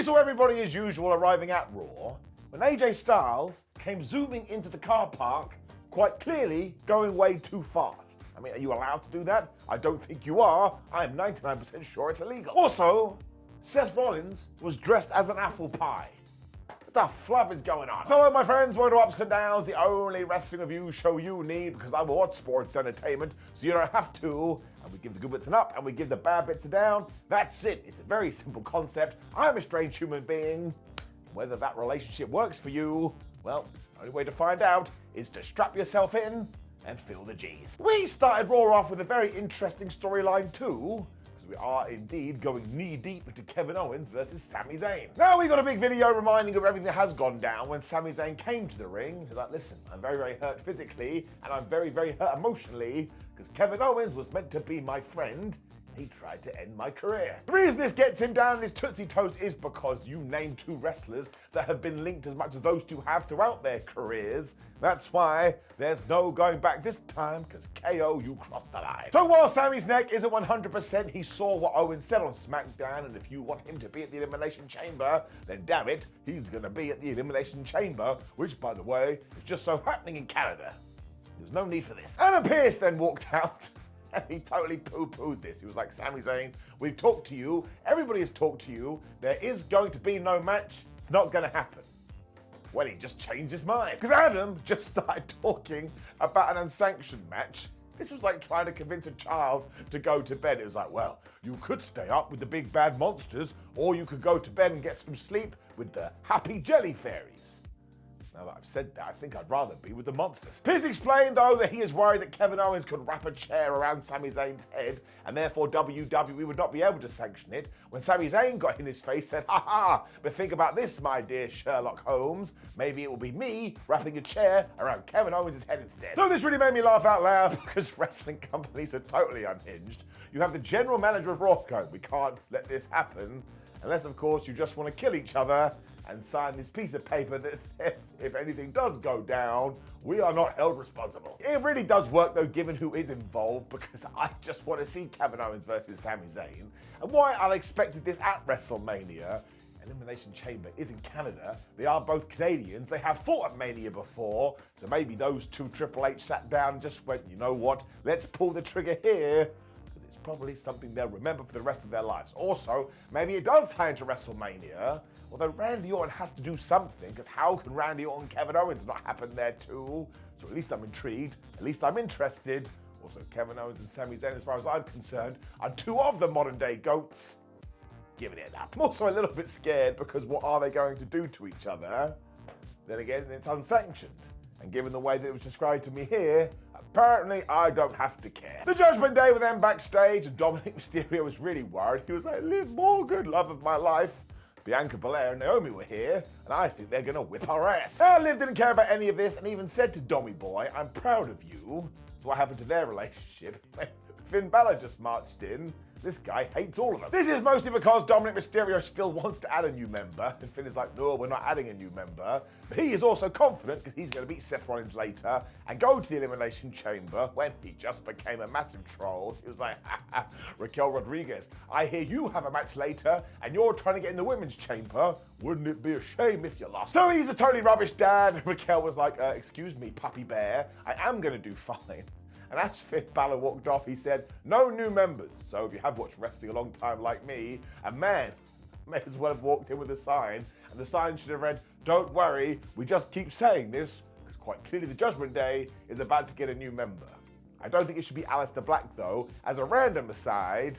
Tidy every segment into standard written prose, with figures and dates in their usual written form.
We saw everybody as usual arriving at Raw when AJ Styles came zooming into the car park, quite clearly going way too fast. I mean, are you allowed to do that? I don't think you are. I'm 99% sure it's illegal. Also, Seth Rollins was dressed as an apple pie. What the flub is going on? So, hello, my friends, welcome to Ups and Downs, the only wrestling review show you need, because I will watch sports entertainment, so you don't have to. And we give the good bits an up, and we give the bad bits a down. That's it. It's a very simple concept. I'm a strange human being. Whether that relationship works for you, well, the only way to find out is to strap yourself in and feel the G's. We started Raw off with a very interesting storyline too, because we are indeed going knee-deep into Kevin Owens versus Sami Zayn. Now we got a big video reminding of everything that has gone down when Sami Zayn came to the ring. He's like, listen, I'm very, very hurt physically, and I'm very, very hurt emotionally, because Kevin Owens was meant to be my friend. He tried to end my career. The reason this gets him down on his Tootsie Toes is because you named two wrestlers that have been linked as much as those two have throughout their careers. That's why there's no going back this time, because KO, you crossed the line. So while Sami's neck isn't 100%, he saw what Owen said on SmackDown, and if you want him to be at the Elimination Chamber, then damn it, he's gonna be at the Elimination Chamber, which, by the way, is just so happening in Canada. There's no need for this. Adam Pearce then walked out. And he totally poo-pooed this. He was like, Sami Zayn, we've talked to you. Everybody has talked to you. There is going to be no match. It's not going to happen. Well, he just changed his mind. Because Adam just started talking about an unsanctioned match. This was like trying to convince a child to go to bed. It was like, well, you could stay up with the big bad monsters, or you could go to bed and get some sleep with the happy jelly fairies. Now that I've said that, I think I'd rather be with the monsters. Pearce explained, though, that he is worried that Kevin Owens could wrap a chair around Sami Zayn's head, and therefore WWE would not be able to sanction it. When Sami Zayn got in his face, said, ha ha, but think about this, my dear Sherlock Holmes. Maybe it will be me wrapping a chair around Kevin Owens' head instead. So this really made me laugh out loud, because wrestling companies are totally unhinged. You have the general manager of Raw going, we can't let this happen, unless, of course, you just want to kill each other and sign this piece of paper that says if anything does go down, we are not held responsible. It really does work though, given who is involved, because I just want to see Kevin Owens versus Sami Zayn. And why I expected this at WrestleMania, Elimination Chamber is in Canada. They are both Canadians. They have fought at Mania before, so maybe those two Triple H sat down and just went, you know what, let's pull the trigger here. It's probably something they'll remember for the rest of their lives. Also, maybe it does tie into WrestleMania, although Randy Orton has to do something, because how can Randy Orton and Kevin Owens not happen there too? So at least I'm intrigued, at least I'm interested. Also, Kevin Owens and Sami Zayn, as far as I'm concerned, are two of the modern day GOATs. Giving it up. I'm also a little bit scared, because what are they going to do to each other? Then again, it's unsanctioned. And given the way that it was described to me here, apparently I don't have to care. The Judgment Day with them backstage, and Dominik Mysterio was really worried. He was like, Liv Morgan, love of my life. Bianca Belair and Naomi were here, and I think they're gonna whip our ass. Now, Liv didn't care about any of this, and even said to Dommy Boy, I'm proud of you. So what happened to their relationship? Finn Bálor just marched in. This guy hates all of them. This is mostly because Dominik Mysterio still wants to add a new member, and Finn is like, no, we're not adding a new member. But he is also confident, because he's going to beat Seth Rollins later and go to the Elimination Chamber, when he just became a massive troll. He was like, ha ha, Raquel Rodriguez, I hear you have a match later, and you're trying to get in the Women's Chamber. Wouldn't it be a shame if you lost? So he's a totally rubbish dad, and Raquel was like, excuse me, puppy bear, I am going to do fine. And as Finn Bálor walked off, he said, no new members. So if you have watched wrestling a long time like me, a man may as well have walked in with a sign, and the sign should have read, don't worry, we just keep saying this, because quite clearly the Judgment Day is about to get a new member. I don't think it should be Aleister Black though. As a random aside,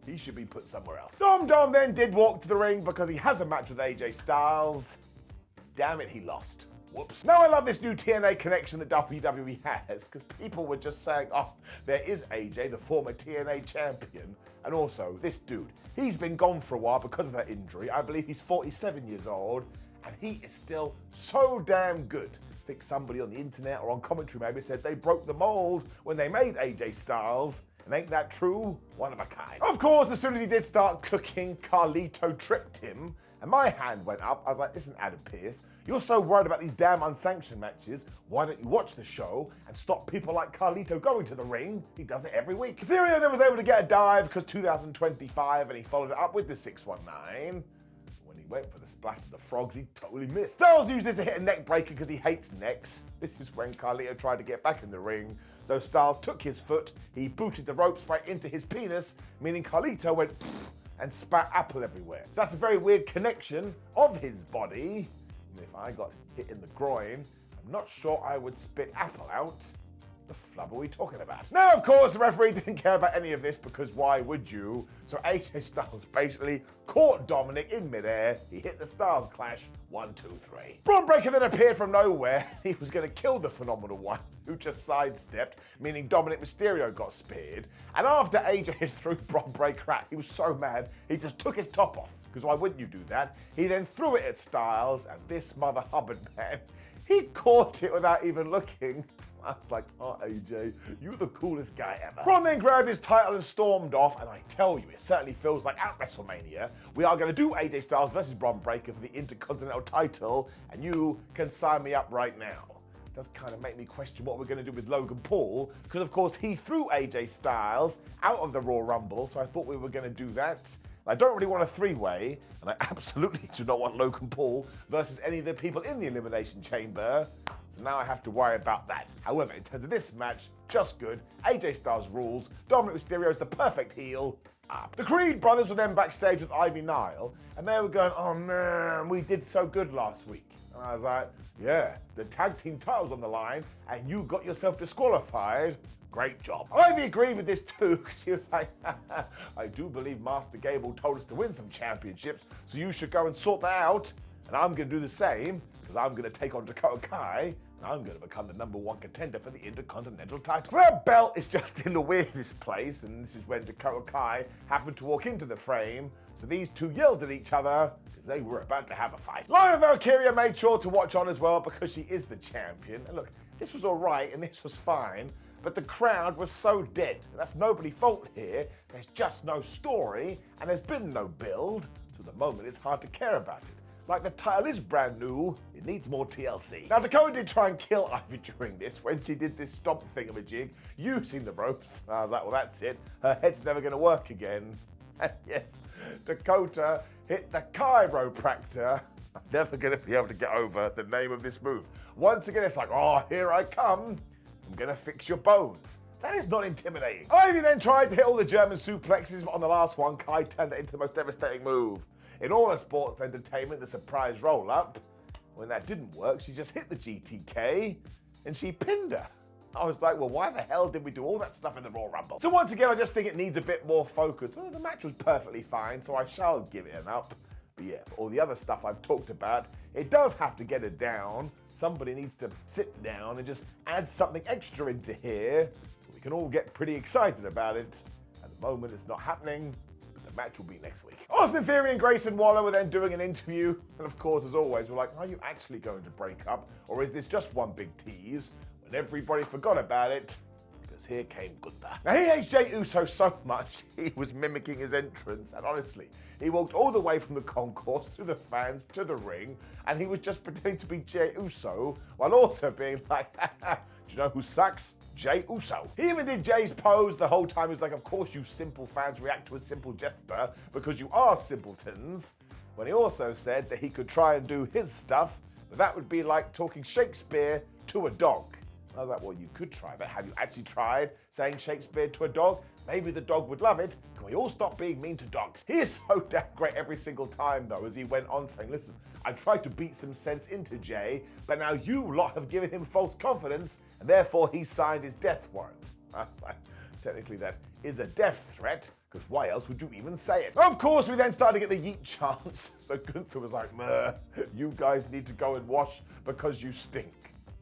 he should be put somewhere else. Dom then did walk to the ring because he has a match with AJ Styles. Damn it, he lost. Whoops. Now I love this new TNA connection that WWE has, because people were just saying, oh, there is AJ, the former TNA champion, and also this dude. He's been gone for a while because of that injury. I believe he's 47 years old, and he is still so damn good. I think somebody on the internet or on commentary maybe said they broke the mold when they made AJ Styles. And ain't that true? One of a kind. Of course, as soon as he did start cooking, Carlito tripped him, and my hand went up. I was like, listen, Adam Pearce, you're so worried about these damn unsanctioned matches. Why don't you watch the show and stop people like Carlito going to the ring? He does it every week. Mysterio then was able to get a dive because 2025, and he followed it up with the 619. When he went for the splash of the frogs, he totally missed. Styles used this to hit a neck breaker because he hates necks. This is when Carlito tried to get back in the ring. So Styles took his foot, he booted the ropes right into his penis, meaning Carlito went and spat apple everywhere. So that's a very weird connection of his body. And if I got hit in the groin, I'm not sure I would spit apple out. The flub are we talking about? Now, of course, the referee didn't care about any of this because why would you? So AJ Styles basically caught Dominik in midair. He hit the Styles Clash, 1, 2, 3. Braun Breaker then appeared from nowhere. He was going to kill the Phenomenal One, who just sidestepped, meaning Dominik Mysterio got speared. And after AJ threw Braun Breaker out, he was so mad, he just took his top off. Because why wouldn't you do that? He then threw it at Styles, and this Mother Hubbard man, he caught it without even looking. I was like, oh, AJ, you're the coolest guy ever. Braun then grabbed his title and stormed off, and I tell you, it certainly feels like at WrestleMania, we are going to do AJ Styles versus Braun Breaker for the Intercontinental title, and you can sign me up right now. It does kind of make me question what we're going to do with Logan Paul, because of course he threw AJ Styles out of the Raw Rumble, so I thought we were going to do that. I don't really want a three-way, and I absolutely do not want Logan Paul versus any of the people in the Elimination Chamber. So now I have to worry about that. However, in terms of this match, just good. AJ Styles rules. Dominik Mysterio is the perfect heel. The Creed brothers were then backstage with Ivy Nile, and they were going, oh man, we did so good last week. And I was like, yeah, the tag team title's on the line, and you got yourself disqualified. Great job. Ivy agreed with this too, because she was like, I do believe Master Gable told us to win some championships, so you should go and sort that out. And I'm going to do the same, because I'm going to take on Dakota Kai, and I'm going to become the #1 contender for the Intercontinental title. That belt is just in the weirdest place, and this is when Dakota Kai happened to walk into the frame, so these two yelled at each other, because they were about to have a fight. Lana Valkyria made sure to watch on as well, because she is the champion. And look, this was alright, and this was fine, but the crowd was so dead. That's nobody's fault here. There's just no story, and there's been no build. So at the moment, it's hard to care about it. Like the title is brand new, it needs more TLC. Now Dakota did try and kill Ivy during this when she did this stomp thingamajig using the ropes. I was like, well that's it. Her head's never gonna work again. And yes, Dakota hit the chiropractor. I'm never gonna be able to get over the name of this move. Once again, it's like, oh, here I come. I'm gonna fix your bones. That is not intimidating. Ivy then tried to hit all the German suplexes, but on the last one, Kai turned it into the most devastating move in all of sports entertainment, the surprise roll-up. When that didn't work, she just hit the GTK, and she pinned her. I was like, well, why the hell did we do all that stuff in the Raw Rumble? So once again, I just think it needs a bit more focus. Oh, the match was perfectly fine, so I shall give it an up. But yeah, for all the other stuff I've talked about, it does have to get it down. Somebody needs to sit down and just add something extra into here so we can all get pretty excited about it. At the moment, it's not happening, but the match will be next week. Austin Theory and Grayson Waller were then doing an interview, and of course, as always, we're like, are you actually going to break up, or is this just one big tease? When everybody forgot about it, because here came Gunther. Now, he hates Jey Uso so much, he was mimicking his entrance, and honestly, he walked all the way from the concourse to the fans to the ring, and he was just pretending to be Jey Uso, while also being like, do you know who sucks? Jey Uso. He even did Jey's pose the whole time. He was like, of course you simple fans react to a simple gesture, because you are simpletons. When he also said that he could try and do his stuff, but that would be like talking Shakespeare to a dog. I was like, well, you could try that. Have you actually tried saying Shakespeare to a dog? Maybe the dog would love it. Can we all stop being mean to dogs? He is so damn great every single time, though, as he went on saying, listen, I tried to beat some sense into Jey, but now you lot have given him false confidence, and therefore he signed his death warrant. I was like, technically that is a death threat, because why else would you even say it? Of course, we then started to get the yeet chants. So Gunther was like, meh, you guys need to go and wash because you stink.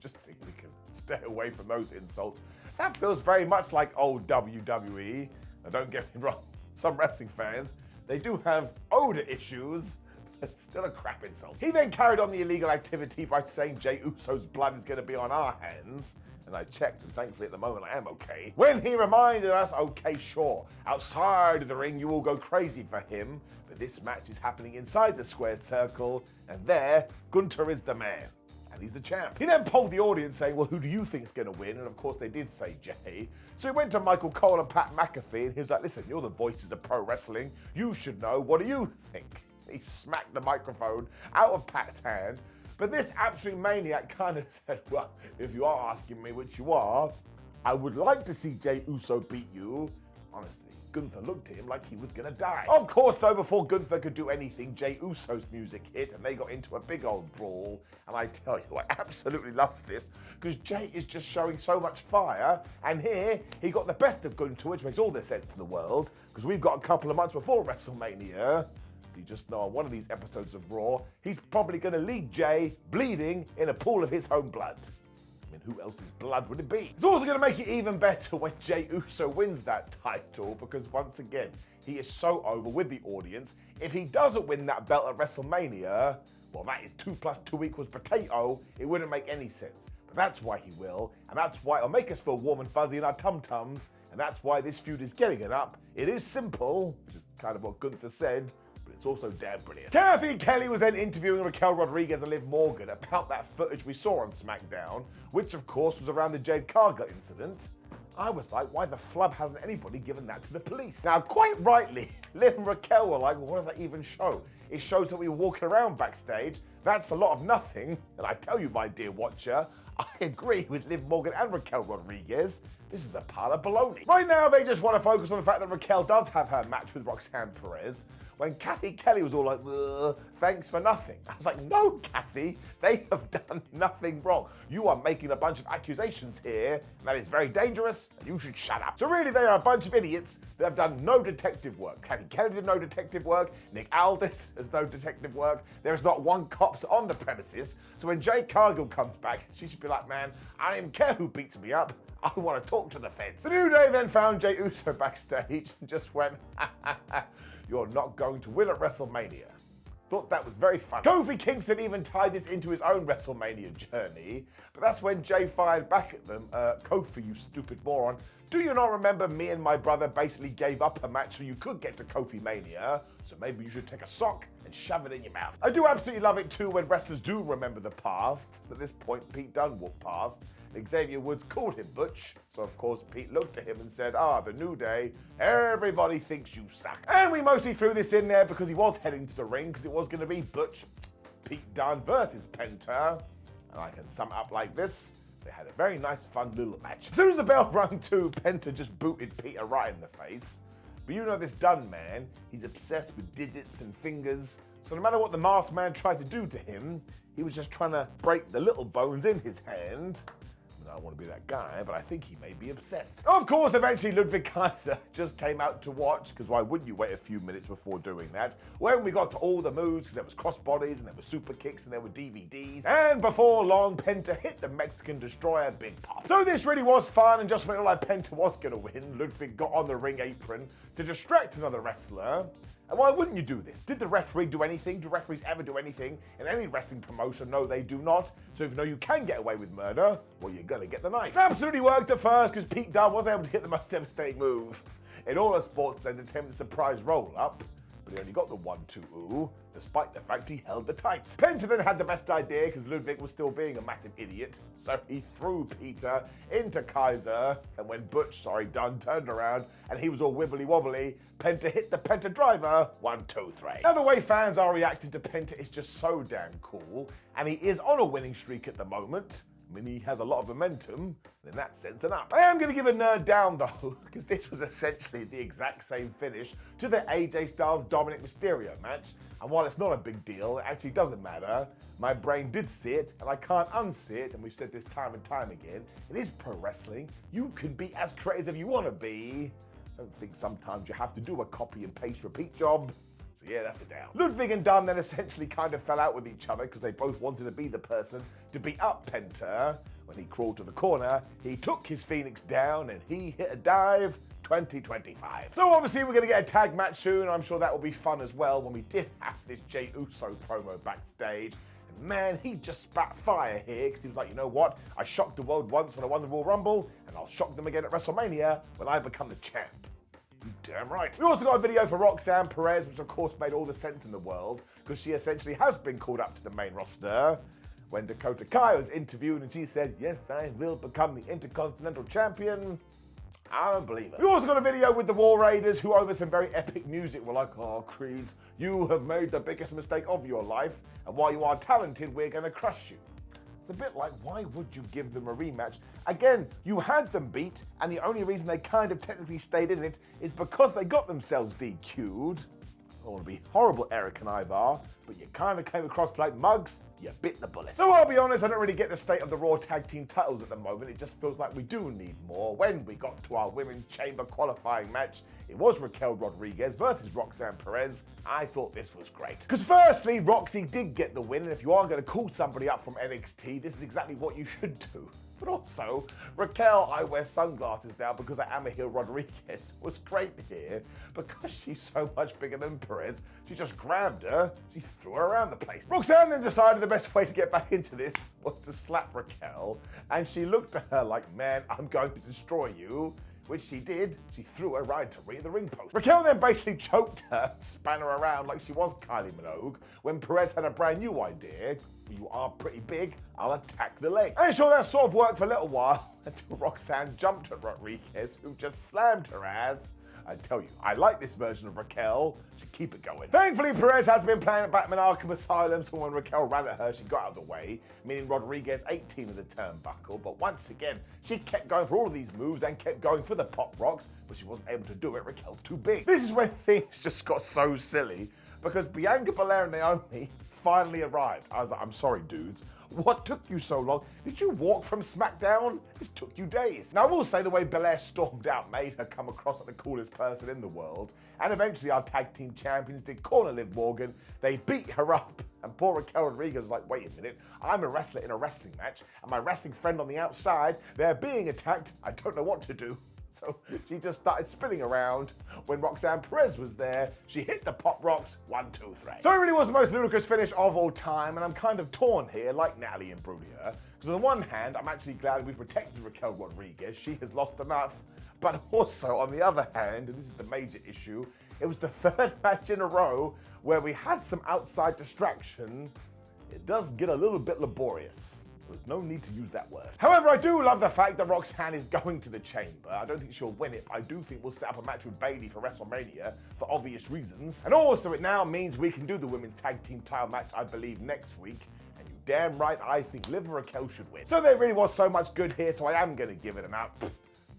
Just think we can stay away from those insults. That feels very much like old WWE. Now don't get me wrong, some wrestling fans, they do have odor issues, but still a crap insult. He then carried on the illegal activity by saying Jey Uso's blood is going to be on our hands. And I checked, and thankfully at the moment I am okay. When he reminded us, okay, sure, outside of the ring you will go crazy for him, but this match is happening inside the squared circle, and there, Gunther is the man. And he's the champ. He then polled the audience saying, well, who do you think is going to win? And of course they did say Jey. So he went to Michael Cole and Pat McAfee, and he was like, listen, you're the voices of pro wrestling. You should know. What do you think? he smacked the microphone out of Pat's hand. But this absolute maniac kind of said, well, if you are asking me, which you are, I would like to see Jey Uso beat you. Honestly, Gunther looked at him like he was gonna die. Of course, though, before Gunther could do anything, Jey Uso's music hit and they got into a big old brawl. And I tell you, I absolutely love this because Jey is just showing so much fire. And here, he got the best of Gunther, which makes all the sense in the world because we've got a couple of months before WrestleMania. You just know on one of these episodes of Raw, he's probably going to lead Jey bleeding in a pool of his own blood. I mean, who else's blood would it be? It's also going to make it even better when Jey Uso wins that title because once again, he is so over with the audience. If he doesn't win that belt at WrestleMania, well, that is 2 + 2 = potato. It wouldn't make any sense. But that's why he will, and that's why it'll make us feel warm and fuzzy in our tum-tums, and that's why this feud is getting it up. It is simple, which is kind of what Gunther said. It's also damn brilliant. Kathy Kelly was then interviewing Raquel Rodriguez and Liv Morgan about that footage we saw on SmackDown, which of course was around the Jade Cargill incident. I was like, why the flub hasn't anybody given that to the police? Now, quite rightly, Liv and Raquel were like, well, what does that even show? It shows that we were walking around backstage. That's a lot of nothing. And I tell you, my dear watcher, I agree with Liv Morgan and Raquel Rodriguez. This is a pile of baloney. Right now, they just want to focus on the fact that Raquel does have her match with Roxanne Perez, when Kathy Kelly was all like, thanks for nothing. I was like, no, Kathy, they have done nothing wrong. You are making a bunch of accusations here, and that is very dangerous, and you should shut up. So really, they are a bunch of idiots that have done no detective work. Kathy Kelly did no detective work. Nick Aldis has no detective work. There is not one cop on the premises. So when Jade Cargill comes back, she should be like, man, I don't even care who beats me up. I want to talk to the feds. The New Day then found Jey Uso backstage and just went, you're not going to win at WrestleMania. Thought that was very funny. Kofi Kingston even tied this into his own WrestleMania journey, but that's when Jey fired back at them, Kofi, you stupid moron. Do you not remember me and my brother basically gave up a match so you could get to Kofi Mania? So maybe you should take a sock and shove it in your mouth. I do absolutely love it too when wrestlers do remember the past. At this point, Pete Dunne walked past. Xavier Woods called him Butch. So of course, Pete looked at him and said, the New Day, everybody thinks you suck. And we mostly threw this in there because he was heading to the ring because it was going to be Butch, Pete Dunne versus Penta. And I can sum it up like this. They had a very nice, fun little match. As soon as the bell rung too, Penta just booted Peter right in the face. But you know this Dunne man, he's obsessed with digits and fingers. So no matter what the masked man tried to do to him, he was just trying to break the little bones in his hand. I don't want to be that guy, but I think he may be obsessed. Of course, eventually Ludwig Kaiser just came out to watch, because why wouldn't you wait a few minutes before doing that? When we got to all the moves, because there was crossbodies, and there were super kicks, and there were DVDs, and before long, Penta hit the Mexican Destroyer big pop. So this really was fun, and just when it looked like Penta was going to win, Ludwig got on the ring apron to distract another wrestler. And why wouldn't you do this? Did the referee do anything? Do referees ever do anything in any wrestling promotion? No, they do not. So if you know you can get away with murder, well, you're gonna get the knife. It absolutely worked at first because Pete Dunne was able to hit the most devastating move in all of sports entertainment, surprise roll-up. But he only got the 1-2-ooh, despite the fact he held the tights. Penta then had the best idea because Ludwig was still being a massive idiot. So he threw Peter into Kaiser, and when Dunne turned around and he was all wibbly-wobbly, Penta hit the Penta driver, 1, 2, 3. Now the way fans are reacting to Penta is just so damn cool, and he is on a winning streak at the moment. I mean, he has a lot of momentum, in that sense, and up. I am going to give a nerd down, though, because this was essentially the exact same finish to the AJ Styles Dominik Mysterio match, and while it's not a big deal, it actually doesn't matter. My brain did see it, and I can't unsee it, and we've said this time and time again. It is pro wrestling. You can be as creative as you want to be. I don't think sometimes you have to do a copy and paste repeat job. So yeah, that's it down. Ludwig and Dunne then essentially kind of fell out with each other because they both wanted to be the person to beat up Penta. When he crawled to the corner, he took his Phoenix down and he hit a dive. 2025. So obviously we're going to get a tag match soon. I'm sure that will be fun as well when we did have this Jey Uso promo backstage. And man, he just spat fire here because he was like, you know what? I shocked the world once when I won the Royal Rumble, and I'll shock them again at WrestleMania when I become the champ. You damn right. We also got a video for Roxanne Perez, which of course made all the sense in the world because she essentially has been called up to the main roster. When Dakota Kai was interviewed and she said, yes, I will become the Intercontinental Champion. I don't believe it. We also got a video with the War Raiders who over some very epic music were like, oh, Creeds, you have made the biggest mistake of your life, and while you are talented, we're going to crush you. It's a bit like, why would you give them a rematch? Again, you had them beat, and the only reason they kind of technically stayed in it is because they got themselves DQ'd. I don't want to be horrible, Eric and Ivar, but you kind of came across like mugs. You bit the bullet. So I'll be honest, I don't really get the state of the Raw Tag Team titles at the moment. It just feels like we do need more. When we got to our Women's Chamber qualifying match, it was Raquel Rodriguez versus Roxanne Perez. I thought this was great. Because firstly, Roxy did get the win, and if you are going to call somebody up from NXT, this is exactly what you should do. But also, Raquel, I wear sunglasses now because I am a heel Rodriguez, was great here. Because she's so much bigger than Perez, she just grabbed her, she threw her around the place. Roxanne then decided the best way to get back into this was to slap Raquel, and she looked at her like, man, I'm going to destroy you. Which she did. She threw her right to the ring post. Raquel then basically choked her, span her around like she was Kylie Minogue, when Perez had a brand new idea. You are pretty big, I'll attack the leg. And sure, that sort of worked for a little while, until Roxanne jumped at Rodriguez, who just slammed her ass. I tell you, I like this version of Raquel. Should keep it going. Thankfully, Perez has been playing at Batman Arkham Asylum, so when Raquel ran at her, she got out of the way, meaning Rodriguez 18 of the turnbuckle. But once again, she kept going for all of these moves and kept going for the pop rocks, but she wasn't able to do it. Raquel's too big. This is when things just got so silly, because Bianca Belair and Naomi finally arrived. I was like, I'm sorry, dudes. What took you so long? Did you walk from SmackDown? This took you days. Now, I will say the way Belair stormed out made her come across like the coolest person in the world. And eventually our tag team champions did corner Liv Morgan. They beat her up. And poor Raquel Rodriguez was like, wait a minute, I'm a wrestler in a wrestling match, and my wrestling friend on the outside, they're being attacked. I don't know what to do. So she just started spinning around. When Roxanne Perez was there, she hit the pop rocks, 1, 2, 3. So it really was the most ludicrous finish of all time, and I'm kind of torn here, like Natalie and Brulia. Because on the one hand, I'm actually glad we protected Raquel Rodriguez. She has lost enough. But also, on the other hand, and this is the major issue, it was the third match in a row where we had some outside distraction. It does get a little bit laborious. There's no need to use that word. However, I do love the fact that Roxanne is going to the Chamber. I don't think she'll win it, but I do think we'll set up a match with Bayley for WrestleMania for obvious reasons. And also, it now means we can do the women's tag team title match, I believe, next week. And you damn right, I think Liv and Raquel should win. So there really was so much good here, so I am going to give it an out. But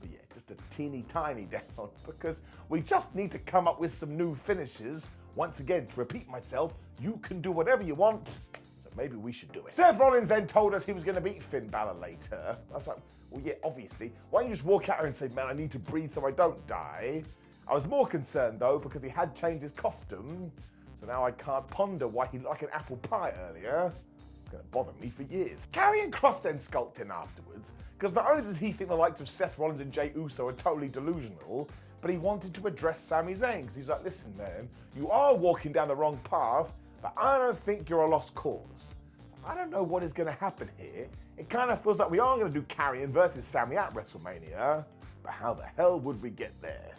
yeah, just a teeny tiny down, because we just need to come up with some new finishes. Once again, to repeat myself, you can do whatever you want. Maybe we should do it. Seth Rollins then told us he was going to beat Finn Bálor later. I was like, well, yeah, obviously. Why don't you just walk out here and say, man, I need to breathe so I don't die? I was more concerned, though, because he had changed his costume. So now I can't ponder why he looked like an apple pie earlier. It's going to bother me for years. Karrion Kross then skulked in afterwards, because not only does he think the likes of Seth Rollins and Jey Uso are totally delusional, but he wanted to address Sami Zayn, because he's like, listen, man, you are walking down the wrong path, but I don't think you're a lost cause. So I don't know what is going to happen here. It kind of feels like we are going to do Karrion versus Sami at WrestleMania, but how the hell would we get there?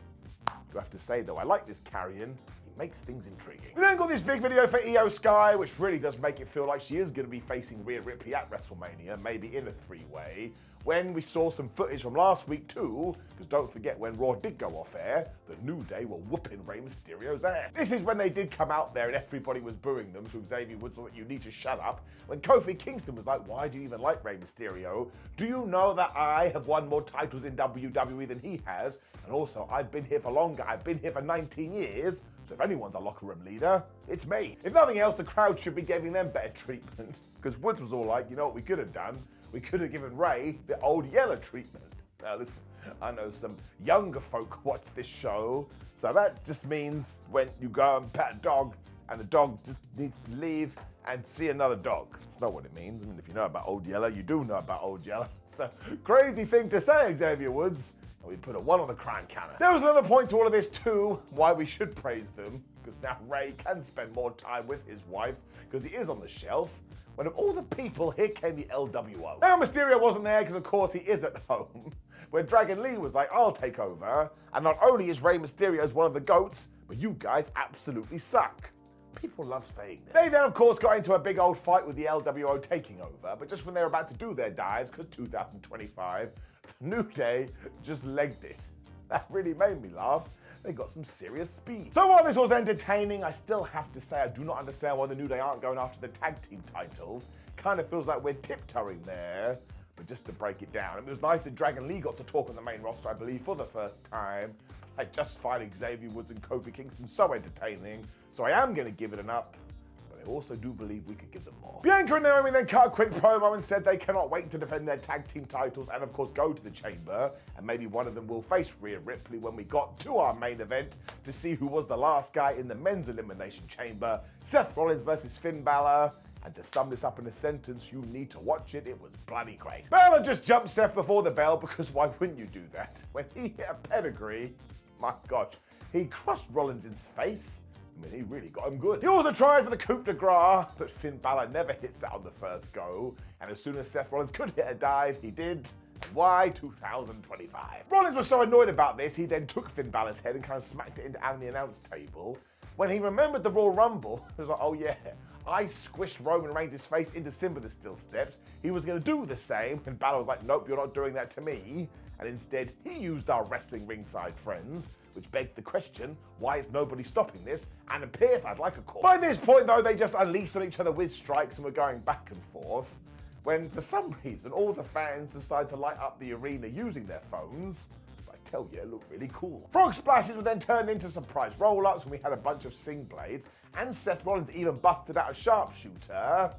Do I have to say, though, I like this Karrion. He makes things intriguing. We then got this big video for Io Sky, which really does make it feel like she is going to be facing Rhea Ripley at WrestleMania, maybe in a three-way. When we saw some footage from last week too, because don't forget when Raw did go off air, the New Day were whooping Rey Mysterio's ass. This is when they did come out there and everybody was booing them, so Xavier Woods was like, you need to shut up. When Kofi Kingston was like, why do you even like Rey Mysterio? Do you know that I have won more titles in WWE than he has? And also, I've been here for longer. I've been here for 19 years. So if anyone's a locker room leader, it's me. If nothing else, the crowd should be giving them better treatment. Because Woods was all like, you know what we could have done? We could have given Rey the old Yeller treatment. Now listen, I know some younger folk watch this show, so that just means when you go and pet a dog and the dog just needs to leave and see another dog. That's not what it means. I mean, if you know about Old Yeller, you do know about Old Yeller. So, crazy thing to say, Xavier Woods. And we put a 1 on the crime counter. There was another point to all of this too, why we should praise them, because now Rey can spend more time with his wife, because he is on the shelf. When of all the people, here came the LWO. Now Mysterio wasn't there because of course he is at home. When Dragon Lee was like, I'll take over. And not only is Rey Mysterio one of the GOATs, but you guys absolutely suck. People love saying that. They then of course got into a big old fight with the LWO taking over, but just when they were about to do their dives, because 2025, the New Day just legged it. That really made me laugh. They got some serious speed. So while this was entertaining, I still have to say I do not understand why the New Day aren't going after the tag team titles. Kind of feels like we're tiptoeing there. But just to break it down, it was nice that Dragon Lee got to talk on the main roster, I believe, for the first time. I just find Xavier Woods and Kofi Kingston so entertaining, so I am going to give it an up. I also do believe we could give them more. Bianca and Naomi then cut a quick promo and said they cannot wait to defend their tag team titles and of course go to the Chamber, and maybe one of them will face Rhea Ripley when we got to our main event to see who was the last guy in the men's elimination chamber, Seth Rollins versus Finn Bálor. And to sum this up in a sentence, you need to watch it. It was bloody great. Bálor just jumped Seth before the bell because why wouldn't you do that? When he hit a pedigree, my gosh, he crushed Rollins' face. I mean, he really got him good. He also tried for the coup de grace, but Finn Bálor never hits that on the first go. And as soon as Seth Rollins could hit a dive, he did. Why 2025? Rollins was so annoyed about this, he then took Finn Bálor's head and kind of smacked it into the announce table. When he remembered the Royal Rumble, he was like, oh yeah, I squished Roman Reigns' face into Simba the Steel Steps. He was going to do the same, and Bálor was like, nope, you're not doing that to me. And instead, he used our wrestling ringside friends, which begged the question, why is nobody stopping this? And appears I'd like a call. By this point, though, they just unleashed on each other with strikes and were going back and forth, when for some reason, all the fans decided to light up the arena using their phones. I tell you, it looked really cool. Frog splashes were then turned into surprise roll-ups when we had a bunch of sing blades, and Seth Rollins even busted out a sharpshooter.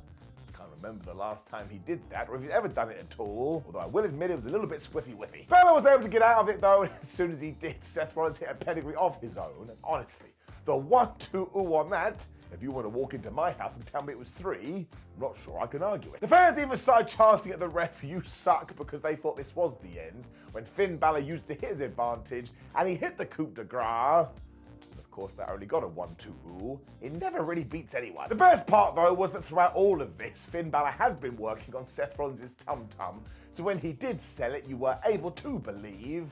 Can't remember the last time he did that, or if he's ever done it at all, although I will admit it was a little bit squiffy-whiffy. Bálor was able to get out of it though, and as soon as he did, Seth Rollins hit a pedigree of his own, and honestly, the 1-2-ooh on that, if you want to walk into my house and tell me it was 3, I'm not sure I can argue it. The fans even started chanting at the ref, you suck, because they thought this was the end, when Finn Bálor used to his advantage, and he hit the coup de grace. Of course, that only got a 1-2-ooh. It never really beats anyone. The best part, though, was that throughout all of this, Finn Bálor had been working on Seth Rollins' tum-tum, so when he did sell it, you were able to believe.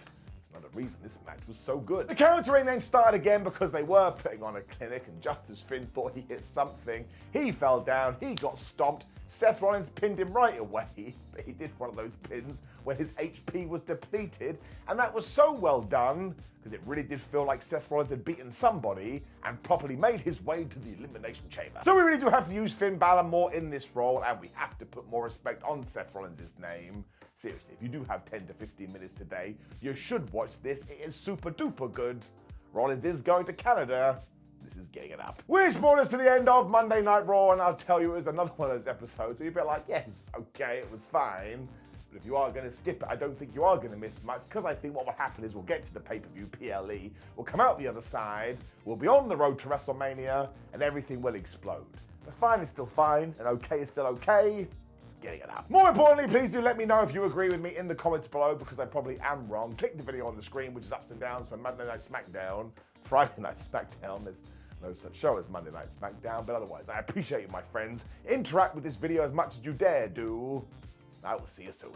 Another reason this match was so good. The countering then started again because they were putting on a clinic, and just as Finn thought he hit something, he fell down, he got stomped, Seth Rollins pinned him right away, but he did one of those pins when his HP was depleted, and that was so well done, because it really did feel like Seth Rollins had beaten somebody and properly made his way to the Elimination Chamber. So we really do have to use Finn Bálor more in this role, and we have to put more respect on Seth Rollins' name. Seriously, if you do have 10 to 15 minutes today, you should watch this. It is super duper good. Rollins is going to Canada. This is getting it up. Which brought us to the end of Monday Night Raw, and I'll tell you, it was another one of those episodes where you're a bit like, yes, okay, it was fine. But if you are going to skip it, I don't think you are going to miss much, because I think what will happen is we'll get to the pay-per-view, PLE, we'll come out the other side, we'll be on the road to WrestleMania, and everything will explode. But fine is still fine, and okay is still okay. Getting it up. More importantly, please do let me know if you agree with me in the comments below, because I probably am wrong. Click the video on the screen, which is ups and downs for Monday Night SmackDown, Friday Night SmackDown. There's no such show as Monday Night SmackDown, but otherwise, I appreciate you, my friends. Interact with this video as much as you dare do. I will see you soon.